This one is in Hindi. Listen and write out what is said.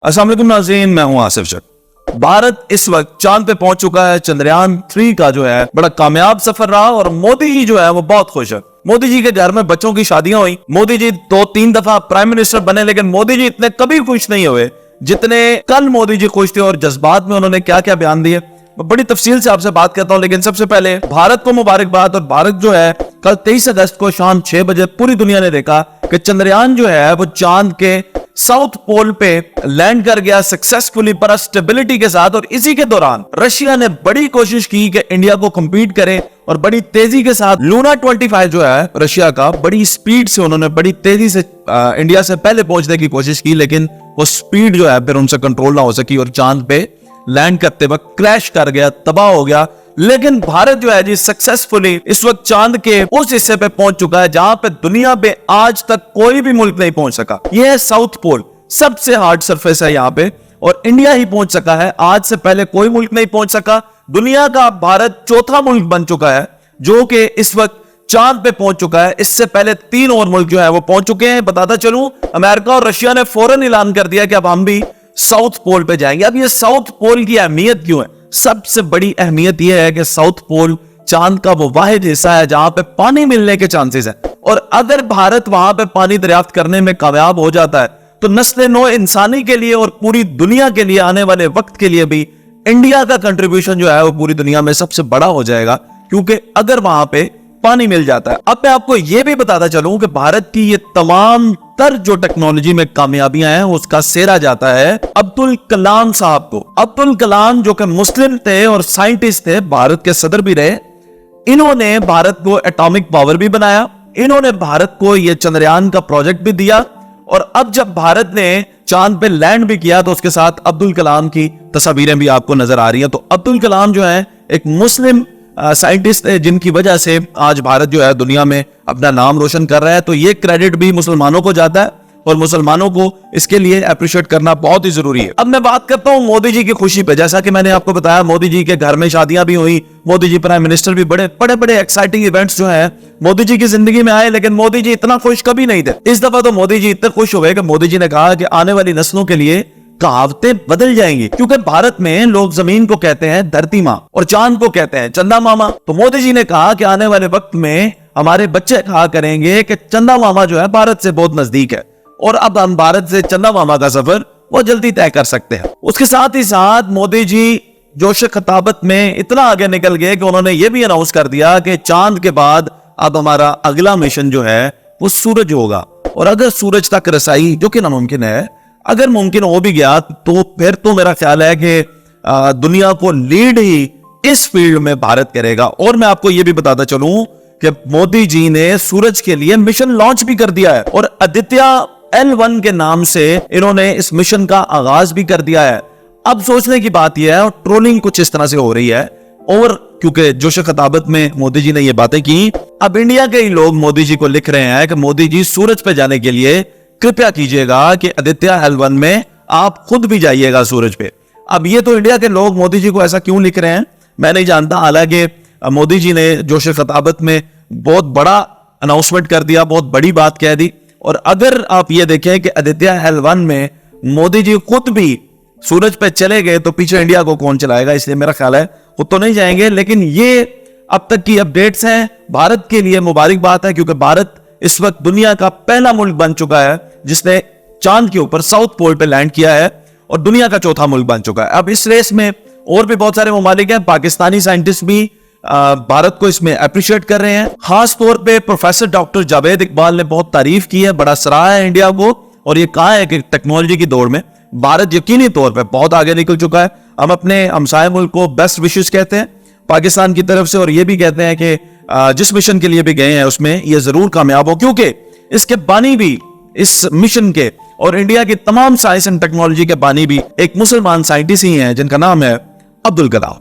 अस्सलाम वालेकुम नाज़रीन, मैं हूं आसिफ जट। भारत इस वक्त चांद पे पहुंच चुका है। चंद्रयान 3 का जो है बड़ा कामयाब सफर रहा और मोदी जी जो है वो बहुत खुश है। मोदी जी के घर में बच्चों की शादियां हुई। मोदी जी 2-3 दफा प्राइम मिनिस्टर बने, लेकिन मोदी जी इतने कभी खुश नहीं हुए जितने कल मोदी जी खुश थे। और जज्बात में उन्होंने क्या क्या बयान दिए, बड़ी तफसील से आपसे बात करता हूं। लेकिन सबसे पहले भारत को मुबारकबाद। और भारत जो है कल 23 अगस्त को शाम 6 बजे पूरी दुनिया ने देखा कि चंद्रयान जो है वो चांद के साउथ पोल पे लैंड कर गया सक्सेसफुली, पर स्टेबिलिटी के साथ। और इसी के दौरान रशिया ने बड़ी कोशिश की कि इंडिया को कंपीट करे और बड़ी तेजी के साथ लूना 25 जो है रशिया का, बड़ी स्पीड से उन्होंने बड़ी तेजी से इंडिया से पहले पहुंचने की कोशिश की, लेकिन वो स्पीड जो है फिर उनसे कंट्रोल ना हो सकी और चांद पे लैंड करते वक्त क्रैश कर गया, तबाह हो गया। लेकिन भारत जो है जी सक्सेसफुली इस वक्त चांद के उस हिस्से पे पहुंच चुका है जहां पे दुनिया पे आज तक कोई भी मुल्क नहीं पहुंच सका। यह है साउथ पोल, सबसे हार्ड सरफेस है यहां पे, और इंडिया ही पहुंच सका है। आज से पहले कोई मुल्क नहीं पहुंच सका। दुनिया का भारत चौथा मुल्क बन चुका है जो कि इस वक्त चांद पे पहुंच चुका है। इससे पहले 3 और मुल्क जो है वो पहुंच चुके हैं। बताता चलूं, अमेरिका और रशिया ने फौरन ऐलान कर दिया कि अब हम भी साउथ पोल पे जाएंगे। अब ये साउथ पोल की अहमियत क्यों है? सबसे बड़ी अहमियत यह है कि साउथ पोल चांद का वो वाहिद हिस्सा है जहां पे पानी मिलने के चांसेस हैं। और अगर भारत वहां पे पानी दरियाफ्त करने में कामयाब हो जाता है तो नस्ल नौ इंसानी के लिए और पूरी दुनिया के लिए आने वाले वक्त के लिए भी इंडिया का कंट्रीब्यूशन जो है वो पूरी दुनिया में सबसे बड़ा हो जाएगा, क्योंकि अगर वहां पे पानी मिल जाता है। अब मैं आपको यह भी बताता चलूं कि भारत की ये तमाम तर जो टेक्नोलॉजी में कामयाबियां हैं उसका सेहरा जाता है अब्दुल कलाम साहब को। अब्दुल कलाम जो कि मुस्लिम थे और साइंटिस्ट थे, भारत के सदर भी रहे। इन्होंने भारत को एटॉमिक पावर भी बनाया। इन्होंने भारत को यह चंद्रयान का प्रोजेक्ट भी दिया। और अब जब भारत ने चांद पे लैंड भी किया तो उसके साथ अब्दुल कलाम की तस्वीरें भी आपको नजर आ रही हैं। तो अब्दुल कलाम जो है एक मुस्लिम साइंटिस्ट है जिनकी वजह से आज भारत जो है दुनिया में अपना नाम रोशन कर रहा है। तो ये क्रेडिट भी मुसलमानों को जाता है और मुसलमानों को इसके लिए अप्रिशिएट करना बहुत ही जरूरी है। अब मैं बात करता हूं मोदी जी की खुशी पे। जैसा कि मैंने आपको बताया, मोदी जी के घर में शादियां भी हुई, मोदी जी प्राइम मिनिस्टर भी, बड़े बड़े एक्साइटिंग इवेंट्स जो है मोदी जी की जिंदगी में आए। लेकिन मोदी जी इतना खुश कभी नहीं थे। इस दफा तो मोदी जी इतने खुश हुए कि मोदी जी ने कहा कि आने वाली नस्लों के लिए कहावतें बदल जाएंगी, क्योंकि भारत में लोग जमीन को कहते हैं धरती माँ और चांद को कहते हैं चंदा मामा। तो मोदी जी ने कहा कि आने वाले वक्त में हमारे बच्चे कहा करेंगे कि चंदा मामा जो है भारत से बहुत नजदीक है और अब हम भारत से चंदा मामा का सफर वो जल्दी तय कर सकते हैं। उसके साथ ही साथ मोदी जी जोश खताबत में इतना आगे निकल गए कि उन्होंने ये भी अनाउंस कर दिया कि चांद के बाद अब हमारा अगला मिशन जो है वो सूरज होगा। और अगर सूरज तक रसाई, जो कि नामुमकिन है, अगर मुमकिन हो भी गया तो फिर तो मेरा ख्याल है कि दुनिया को लीड ही इस फील्ड में भारत करेगा। और मैं आपको यह भी बताता चलूं कि मोदी जी ने सूरज के लिए मिशन लॉन्च भी कर दिया है और आदित्य L1 के नाम से इन्होंने इस मिशन का आगाज भी कर दिया है। अब सोचने की बात यह है, और ट्रोलिंग कुछ इस तरह से हो रही है, और क्योंकि जोश खताबत में मोदी जी ने यह बातें की, अब इंडिया के ही लोग मोदी जी को लिख रहे हैं कि मोदी जी सूरज पे जाने के लिए कृपया कीजिएगा कि आदित्य L1 में आप खुद भी जाइएगा सूरज पे। अब ये तो इंडिया के लोग मोदी जी को ऐसा क्यों लिख रहे हैं मैं नहीं जानता। हालांकि मोदी जी ने जोश खताबत में बहुत बड़ा अनाउंसमेंट कर दिया, बहुत बड़ी बात कह दी। और अगर आप ये देखें कि आदित्य L1 में मोदी जी खुद भी सूरज पे चले गए तो पीछे इंडिया को कौन चलाएगा? इसलिए मेरा ख्याल है खुद तो नहीं जाएंगे। लेकिन ये अब तक की अपडेट्स हैं। भारत के लिए मुबारक बात है, क्योंकि भारत इस वक्त दुनिया का पहला मुल्क बन चुका है जिसने चांद के ऊपर साउथ पोल पे लैंड किया है और दुनिया का चौथा मुल्क बन चुका है। अब इस रेस में और भी बहुत सारे ममालिक हैं। पाकिस्तानी साइंटिस्ट भी भारत को इसमें अप्रिशिएट कर रहे हैं। खास तौर पे प्रोफेसर डॉक्टर जावेद इकबाल ने बहुत तारीफ की है, बड़ा सराहा है इंडिया को, और ये कहा है कि टेक्नोलॉजी की दौड़ में भारत यकीनी तौर पे बहुत आगे निकल चुका है। हम अपने हमसाय मुल्क को बेस्ट विशेस कहते हैं पाकिस्तान की तरफ से, और ये भी कहते हैं कि जिस मिशन के लिए भी गए हैं उसमें ये जरूर कामयाब हो, क्योंकि इसके बानी भी इस मिशन के और इंडिया की तमाम साइंस एंड टेक्नोलॉजी के बानी भी एक मुसलमान साइंटिस्ट ही हैं जिनका नाम है अब्दुल कलाम।